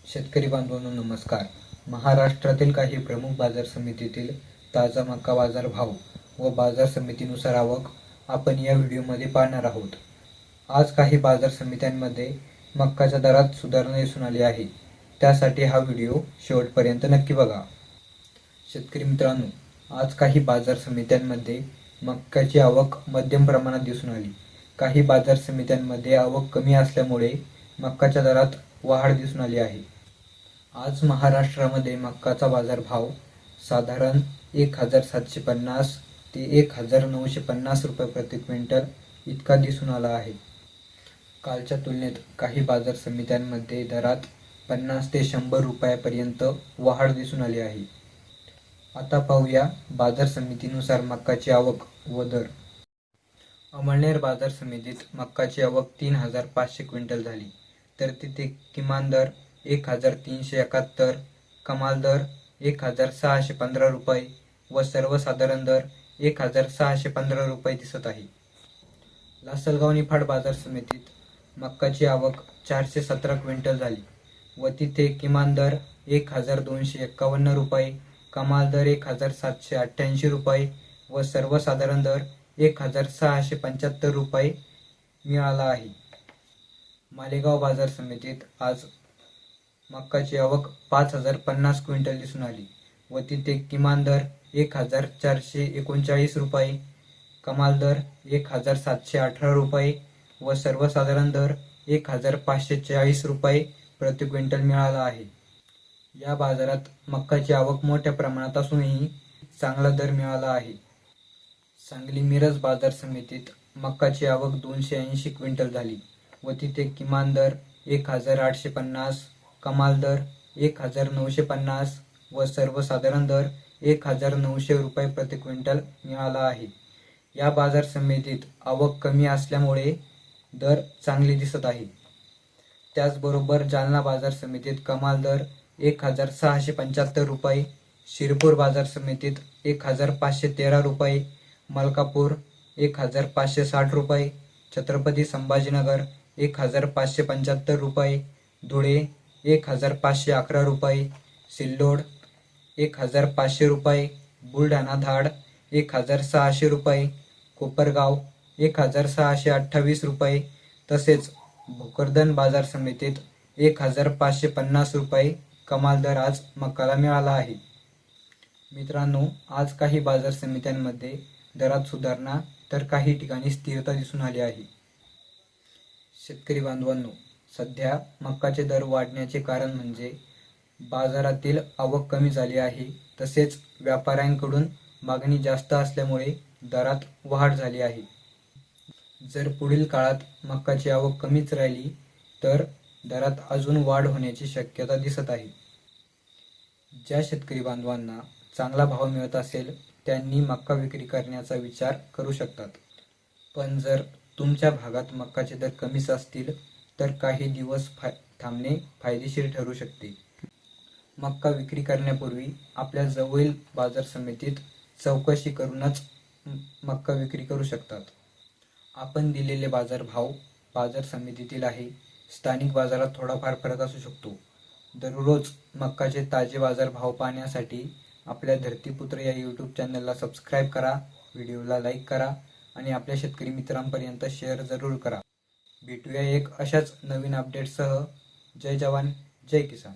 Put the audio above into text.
शेतकरी बांधवांनो नमस्कार. महाराष्ट्रातील काही प्रमुख बाजार समितीतील ताजा मका बाजार भाव व बाजार समितीनुसार आवक आपण या व्हिडिओमध्ये पाहणार आहोत. आज काही बाजार समित्यांमध्ये मक्काच्या दरात सुधारणा दिसून आली आहे. त्यासाठी हा व्हिडिओ शेवटपर्यंत नक्की बघा. शेतकरी मित्रांनो, आज काही बाजार समित्यांमध्ये मक्याची आवक मध्यम प्रमाणात दिसून आली. काही बाजार समित्यांमध्ये आवक कमी असल्यामुळे मक्याच्या दरात वाढ दिसून आली आहे. आज महाराष्ट्रामध्ये मक्काचा बाजारभाव साधारण 1750 ते 1950 रुपये प्रति क्विंटल इतका दिसून आला आहे. कालच्या तुलनेत काही बाजार समित्यांमध्ये दरात 50 ते 100 रुपयापर्यंत वाढ दिसून आली आहे. आता पाहूया बाजार समितीनुसार मक्काची आवक व दर. अमळनेर बाजार समितीत मक्काची आवक 3500 क्विंटल झाली, तर तिथे किमान दर 1371, कमाल दर 1615 रुपये व सर्वसाधारण दर 1615 रुपये दिसत आहे. लासलगाव निफाड बाजार समितीत मक्काची आवक 417 क्विंटल झाली व तिथे किमान दर 1251 रुपये, कमाल दर 1788 रुपये व सर्वसाधारण दर 1675 रुपये मिळाला आहे. मालेगाव बाजार समितीत आज मक्काची आवक 5050 क्विंटल दिसून आली व तिथे किमान दर 1439 रुपये, कमाल दर 1718 रुपये व सर्वसाधारण दर 1540 रुपये प्रति क्विंटल मिळाला आहे. या बाजारात मक्काची आवक मोठ्या प्रमाणात असूनही चांगला दर मिळाला आहे. सांगली मिरज बाजार समितीत मक्काची आवक 280 क्विंटल झाली व तिथे किमान दर 1850, कमाल दर 1950 व सर्वसाधारण दर 1900 रुपये प्रति क्विंटल मिळाला आहे. या बाजार समितीत आवक कमी असल्यामुळे दर चांगले दिसत आहे. त्याचबरोबर जालना बाजार समितीत कमाल दर 1675 रुपये, शिरपूर बाजार समितीत 1513 रुपये, मलकापूर 1560 रुपये, छत्रपती संभाजीनगर 1575 रुपये, धुळे 1511 रुपये, सिल्लोड 1500 रुपये, बुलढाणा धाड 1600 रुपये, कोपरगाव 1628 रुपये तसेच भोकरदन बाजार समितीत 1550 रुपये कमाल दर आज मक्काला मिळाला आहे. मित्रांनो, आज काही बाजार समित्यांमध्ये दरात सुधारणा तर काही ठिकाणी स्थिरता दिसून आली आहे. शेतकरी बांधवांनो, सध्या मक्काचे दर वाढण्याचे कारण म्हणजे बाजारातील आवक कमी झाली आहे, तसेच व्यापाऱ्यांकडून मागणी जास्त असल्यामुळे दरात वाढ झाली आहे. जर पुढील काळात मक्काची आवक कमीच राहिली तर दरात अजून वाढ होण्याची शक्यता दिसत आहे. ज्या शेतकरी बांधवांना चांगला भाव मिळत असेल त्यांनी मक्का विक्री करण्याचा विचार करू शकतात. पण जर तुमच्या भागात मक्काचे दर कमीच असतील तर काही दिवस थांबणे फायदेशीर ठरू शकते. मक्का विक्री करण्यापूर्वी आपल्या जवळील बाजार समितीत चौकशी करूनच मक्का विक्री करू शकतात. आपण दिलेले बाजार भाव बाजार समितीतील आहे. स्थानिक बाजारात थोडाफार फरक असू शकतो. दररोज मक्काचे ताजे बाजार भाव पाहण्यासाठी आपल्या धरतीपुत्र या यूट्यूब चॅनलला सबस्क्राईब करा, व्हिडिओला लाईक करा आणि आपल्या शेतकरी मित्रांपर्यंत शेअर जरूर करा. भेटूया एक अशाच नवीन अपडेटसह. जय जवान, जय किसान.